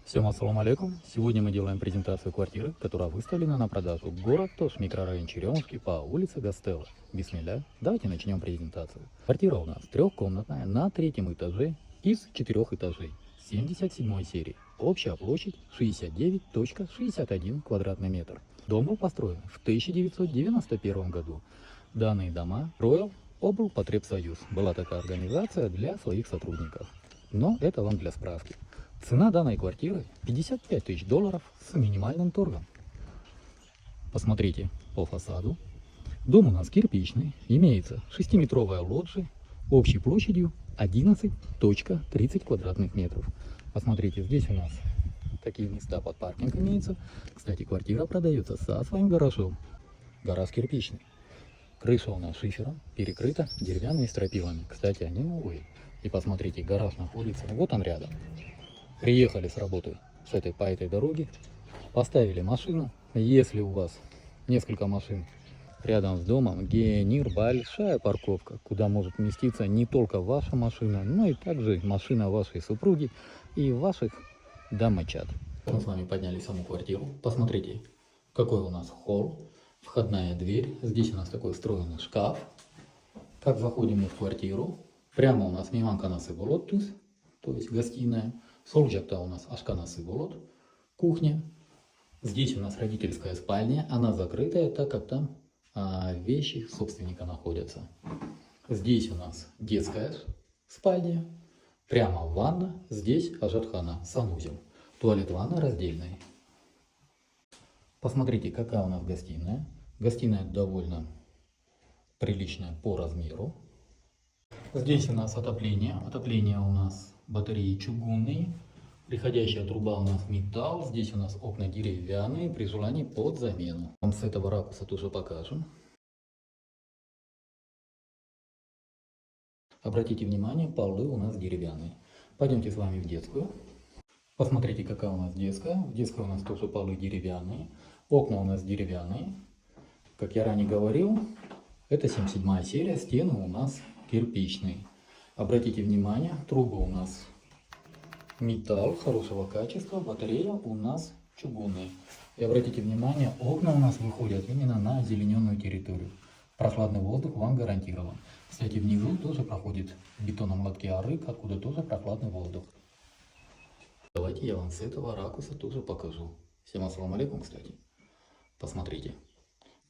Всем ассаламу алейкум. Сегодня мы делаем презентацию квартиры, которая выставлена на продажу. Город Тош, микрорайон Черемушки, по улице Гастелло. Бисмилля. Давайте начнем презентацию. Квартира у нас трехкомнатная на третьем этаже из 4 этажей. 77 серии. Общая площадь 69,61 квадратный метр. Дом был построен в 1991 году. Данные дома Royal облпотребсоюз. Была такая организация для своих сотрудников. Но это вам для справки. Цена данной квартиры $55 тысяч с минимальным торгом. Посмотрите по фасаду. Дом у нас кирпичный, имеется 6-метровая лоджия общей площадью 11,30 квадратных метров. Посмотрите, здесь у нас такие места под паркинг имеются. Кстати, квартира продается со своим гаражом. Гараж кирпичный. Крыша у нас шифером, перекрыта деревянными стропилами. Кстати, они новые. И посмотрите, гараж находится, вот он рядом. Приехали с работы по этой дороге, поставили машину. Если у вас несколько машин рядом с домом, генир, большая парковка, куда может вместиться не только ваша машина, но и также машина вашей супруги и ваших домочад. Мы с вами подняли саму квартиру. Посмотрите, какой у нас холл, входная дверь. Здесь у нас такой встроенный шкаф. Как заходим мы в квартиру, прямо у нас миманка нас и болот, то есть гостиная. Солджакта у нас ашканасы болот, кухня. Здесь у нас родительская спальня, она закрытая, так как там вещи собственника находятся. Здесь у нас детская спальня, прямо ванна, здесь ажатхана, санузел. Туалет-ванна раздельный. Посмотрите, какая у нас гостиная. Гостиная довольно приличная по размеру. Здесь у нас отопление. Отопление у нас батареи чугунные. Приходящая труба у нас металл. Здесь у нас окна деревянные. При желании под замену. Вам с этого ракурса тоже покажем. Обратите внимание, полы у нас деревянные. Пойдемте с вами в детскую. Посмотрите, какая у нас детская. В детской у нас тоже полы деревянные. Окна у нас деревянные. Как я ранее говорил, это 77 серия. Стены у нас кирпичный. Обратите внимание, трубы у нас металл хорошего качества, батарея у нас чугунная. И обратите внимание, окна у нас выходят именно на озелененную территорию. Прохладный воздух вам гарантирован. Кстати, внизу тоже проходит в бетонном лотке арык, откуда тоже прохладный воздух. Давайте я вам с этого ракурса тоже покажу. Всем ассаламу алейкум, кстати. Посмотрите.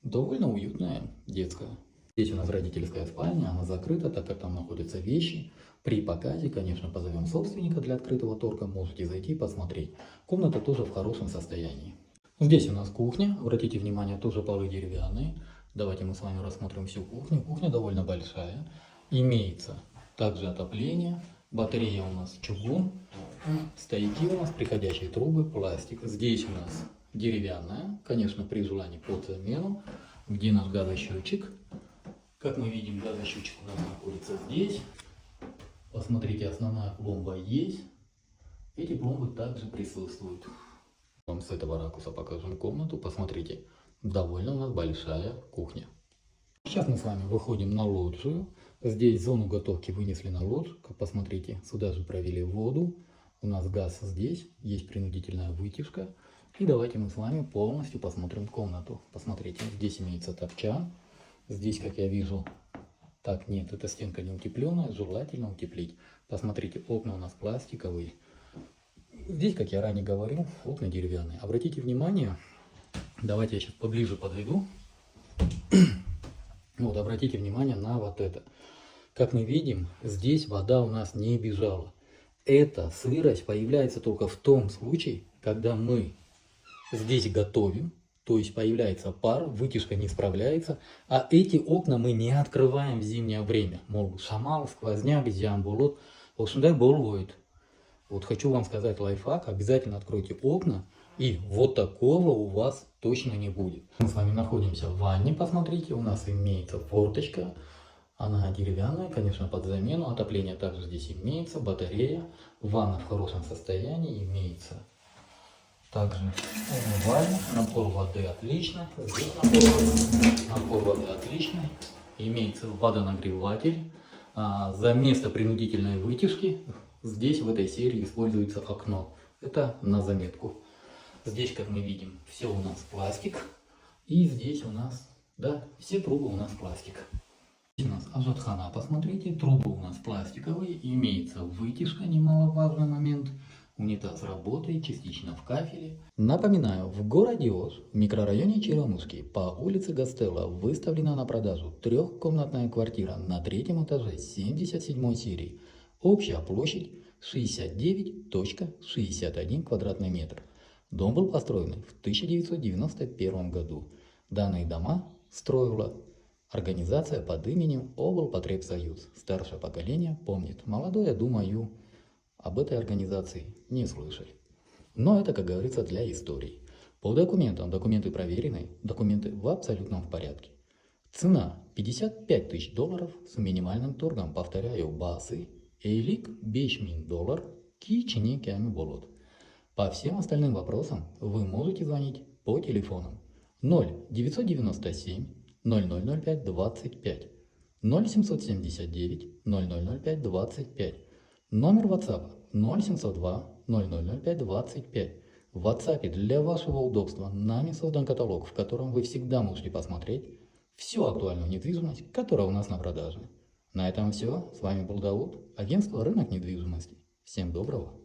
Довольно уютная детская. Здесь у нас родительская спальня, она закрыта, так как там находятся вещи. При показе, конечно, позовем собственника для открытого торга, можете зайти и посмотреть. Комната тоже в хорошем состоянии. Здесь у нас кухня, обратите внимание, тоже полы деревянные. Давайте мы с вами рассмотрим всю кухню. Кухня довольно большая, имеется также отопление, батарея у нас чугун, стояки у нас, приходящие трубы, пластик. Здесь у нас деревянная, конечно, при желании под замену. Где наш газосчетчик? Как мы видим, газосчетчик у нас находится здесь. Посмотрите, основная пломба есть. Эти пломбы также присутствуют. Вам с этого ракурса покажем комнату. Посмотрите, довольно у нас большая кухня. Сейчас мы с вами выходим на лоджию. Здесь зону готовки вынесли на лоджию. Как посмотрите, сюда же провели воду. У нас газ здесь, есть принудительная вытяжка. И давайте мы с вами полностью посмотрим комнату. Посмотрите, здесь имеется топчан. Здесь, как я вижу, так нет, эта стенка не утепленная, желательно утеплить. Посмотрите, окна у нас пластиковые. Здесь, как я ранее говорил, окна деревянные. Обратите внимание, давайте я сейчас поближе подойду. Вот, обратите внимание на вот это. Как мы видим, здесь вода у нас не бежала. Эта сырость появляется только в том случае, когда мы здесь готовим. То есть появляется пар, вытяжка не справляется, а эти окна мы не открываем в зимнее время. Мол, шамал, сквозняк, зямбулот. Вот хочу вам сказать лайфхак, обязательно откройте окна, и вот такого у вас точно не будет. Мы с вами находимся в ванне, посмотрите, у нас имеется форточка, она деревянная, конечно, под замену, отопление также здесь имеется, батарея, ванна в хорошем состоянии имеется. Также умывальник, напор воды отличный, здесь напор воды отличный, имеется водонагреватель. За место принудительной вытяжки здесь в этой серии используется окно. Это на заметку. Здесь, как мы видим, все у нас пластик. И здесь у нас, да, все трубы у нас пластик. Здесь у нас ажатхана, посмотрите, трубы у нас пластиковые, имеется вытяжка, немаловажный момент. Унитаз работает частично в кафеле. Напоминаю, в городе Ош, в микрорайоне Черемушки, по улице Гастелло выставлена на продажу трехкомнатная квартира на третьем этаже 77 серии. Общая площадь 69,61 квадратный метр. Дом был построен в 1991 году. Данные дома строила организация под именем облпотребсоюз. Старшее поколение помнит. Молодое, думаю, об этой организации не слышали. Но это, как говорится, для истории. По документам, документы проверены, документы в абсолютном порядке. Цена 55 тысяч долларов с минимальным торгом, повторяю, басы, эйлик 5000 доллар, кичине кями болот. По всем остальным вопросам вы можете звонить по телефонам 0997 0005 25, 0779 0005 25, номер WhatsApp 0702 0005 25. В WhatsApp для вашего удобства нами создан каталог, в котором вы всегда можете посмотреть всю актуальную недвижимость, которая у нас на продаже. На этом все. С вами был Дауд, агентство «Рынок недвижимости». Всем доброго.